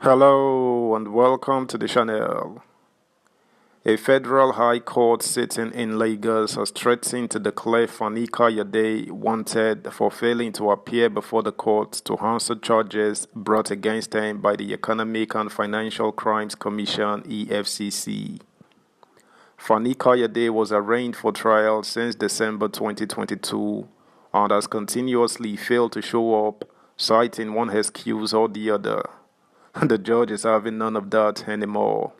Hello and welcome to the channel. A federal high court sitting in Lagos has threatened to declare Fani Kayode wanted for failing to appear before the court to answer charges brought against him by the Economic and Financial Crimes Commission (EFCC). Fani Kayode was arraigned for trial since December 2022 and has continuously failed to show up, citing one excuse or the other. The judge is having none of that anymore.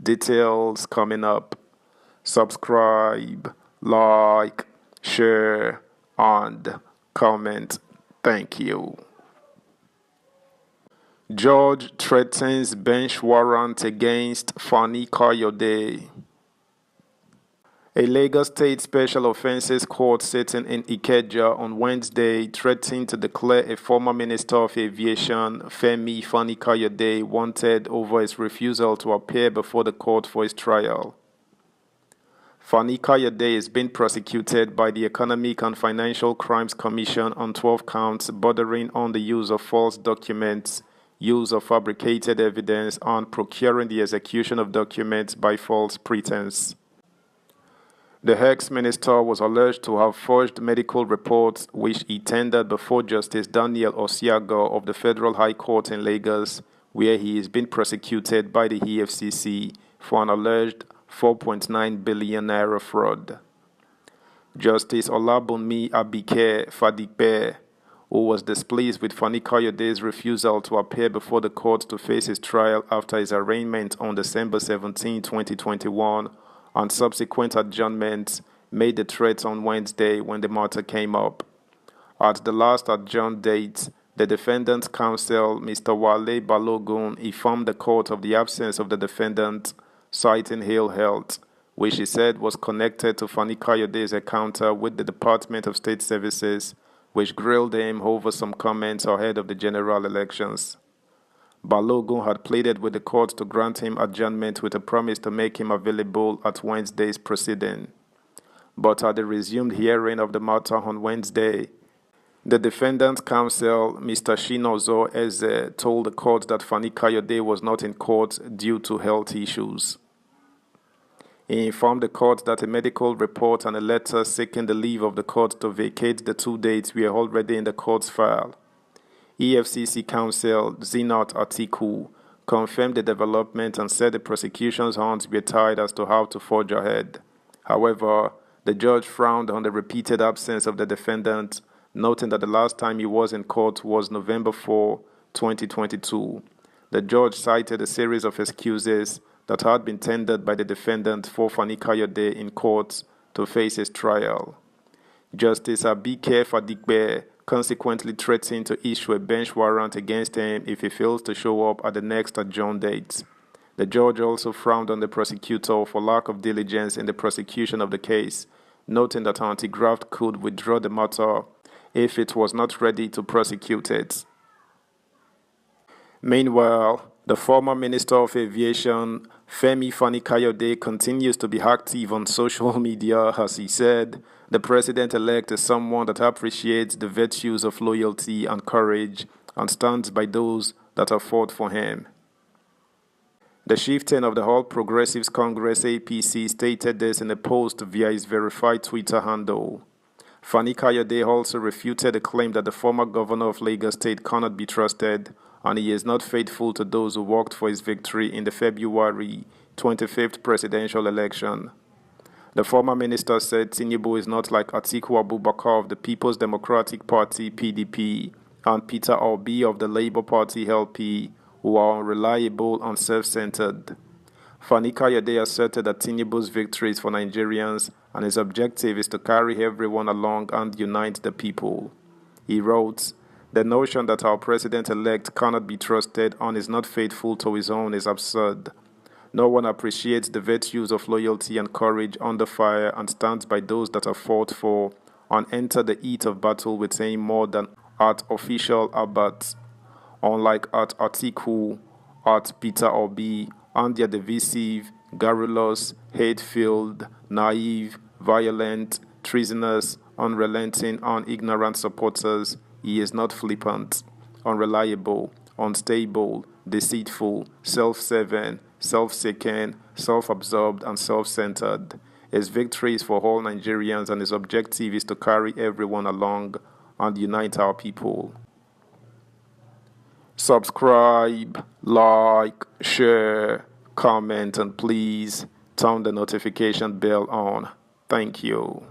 Details coming up. Subscribe, like, share, and comment. Thank you. Judge threatens bench warrant against Fani Kayode. A Lagos State Special Offences Court sitting in Ikeja on Wednesday threatened to declare a former Minister of Aviation, Fani Kayode, wanted over his refusal to appear before the court for his trial. Fani Kayode is being prosecuted by the Economic and Financial Crimes Commission on 12 counts bordering on the use of false documents, use of fabricated evidence, and procuring the execution of documents by false pretense. The ex-minister was alleged to have forged medical reports which he tendered before Justice Daniel Osiago of the Federal High Court in Lagos, where he is being prosecuted by the EFCC for an alleged 4.9 billion naira fraud. Justice Olabunmi Abike Fadipe, who was displeased with Fani Kayode's refusal to appear before the court to face his trial after his arraignment on December 17, 2021, and subsequent adjournments, made the threat on Wednesday when the matter came up. At the last adjourned date, the defendant's counsel, Mr. Wale Balogun, informed the court of the absence of the defendant, citing ill health, which he said was connected to Fani Kayode's encounter with the Department of State Services, which grilled him over some comments ahead of the general elections. Balogun had pleaded with the court to grant him adjournment with a promise to make him available at Wednesday's proceeding. But at the resumed hearing of the matter on Wednesday, the defendant's counsel, Mr. Shinozo Eze, told the court that Fani Kayode was not in court due to health issues. He informed the court that a medical report and a letter seeking the leave of the court to vacate the two dates were already in the court's file. EFCC counsel Zinat Atiku confirmed the development and said the prosecution's hands were tied as to how to forge ahead. However, the judge frowned on the repeated absence of the defendant, noting that the last time he was in court was November 4, 2022. The judge cited a series of excuses that had been tendered by the defendant for Fani Kayode in court to face his trial. Justice Abike Fadipe consequently threatened to issue a bench warrant against him if he fails to show up at the next adjourned date. The judge also frowned on the prosecutor for lack of diligence in the prosecution of the case, noting that Anti-Graft could withdraw the matter if it was not ready to prosecute it. Meanwhile, the former Minister of Aviation, Fani Kayode, continues to be active on social media as he said, the president-elect is someone that appreciates the virtues of loyalty and courage and stands by those that have fought for him. The chieftain of the All Progressives Congress APC stated this in a post via his verified Twitter handle. Fani Kayode also refuted the claim that the former governor of Lagos State cannot be trusted and he is not faithful to those who worked for his victory in the February 25th presidential election. The former minister said Tinubu is not like Atiku Abubakar of the People's Democratic Party (PDP) and Peter Obi of the Labour Party (LP), who are unreliable and self-centered. Fani Kayode asserted that Tinubu's victory is for Nigerians and his objective is to carry everyone along and unite the people. He wrote, "The notion that our president-elect cannot be trusted and is not faithful to his own is absurd. No one appreciates the virtues of loyalty and courage under fire and stands by those that are fought for and enter the heat of battle with aim more than at official abats. Unlike at Atiku, at Peter Obi, and their divisive, garrulous, hate-filled, naive, violent, treasonous, unrelenting, and ignorant supporters, he is not flippant, unreliable, unstable, deceitful, self-serving, self-seeking, self-absorbed, and self-centered. His victory is for all Nigerians, and his objective is to carry everyone along and unite our people. Subscribe, like, share, comment, and please turn the notification bell on. Thank you.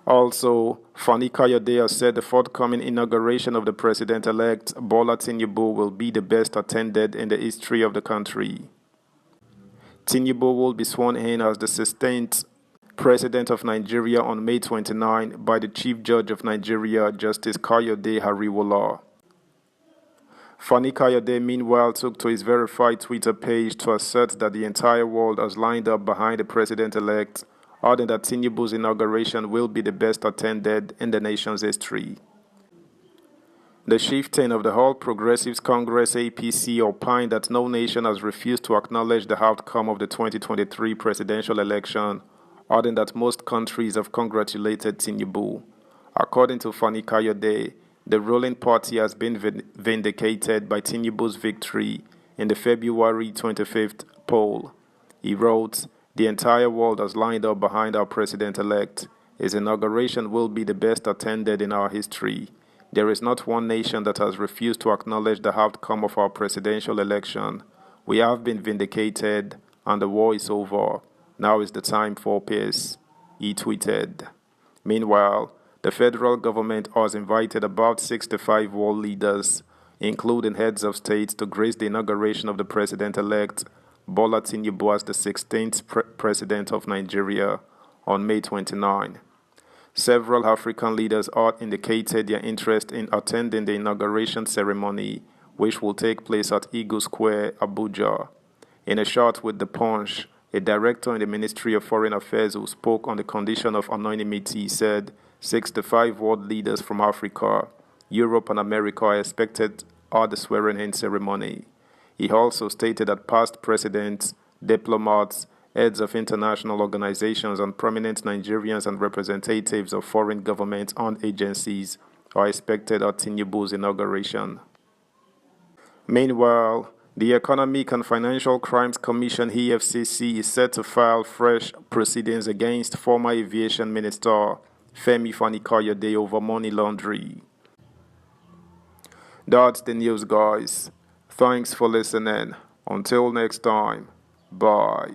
Also, Fani Kayode has said the forthcoming inauguration of the president-elect Bola Tinubu will be the best attended in the history of the country. Tinubu will be sworn in as the 16th President of Nigeria on May 29 by the Chief Judge of Nigeria, Justice Kayode Hariwola. Fani Kayode, meanwhile, took to his verified Twitter page to assert that the entire world has lined up behind the president-elect, adding that Tinubu's inauguration will be the best attended in the nation's history. The chieftain of the All Progressives Congress APC opined that no nation has refused to acknowledge the outcome of the 2023 presidential election, adding that most countries have congratulated Tinubu. According to Fani Kayode, the ruling party has been vindicated by Tinubu's victory in the February 25th poll. He wrote, "The entire world has lined up behind our president-elect. His inauguration will be the best attended in our history. There is not one nation that has refused to acknowledge the outcome of our presidential election. We have been vindicated, and the war is over. Now is the time for peace," he tweeted. Meanwhile, the federal government has invited about 65 world leaders, including heads of states, to grace the inauguration of the president-elect Bola Tinubu as the 16th President of Nigeria on May 29. Several African leaders have indicated their interest in attending the inauguration ceremony, which will take place at Eagle Square, Abuja. In a shot with The Punch, a director in the Ministry of Foreign Affairs who spoke on the condition of anonymity said 65 world leaders from Africa, Europe, and America are expected at the swearing-in ceremony. He also stated that past presidents, diplomats, heads of international organizations, and prominent Nigerians and representatives of foreign governments and agencies are expected at Tinubu's inauguration. Meanwhile, the Economic and Financial Crimes Commission (EFCC) is set to file fresh proceedings against former Aviation Minister Fani Kayode over money laundering. That's the news, guys. Thanks for listening. Until next time, bye.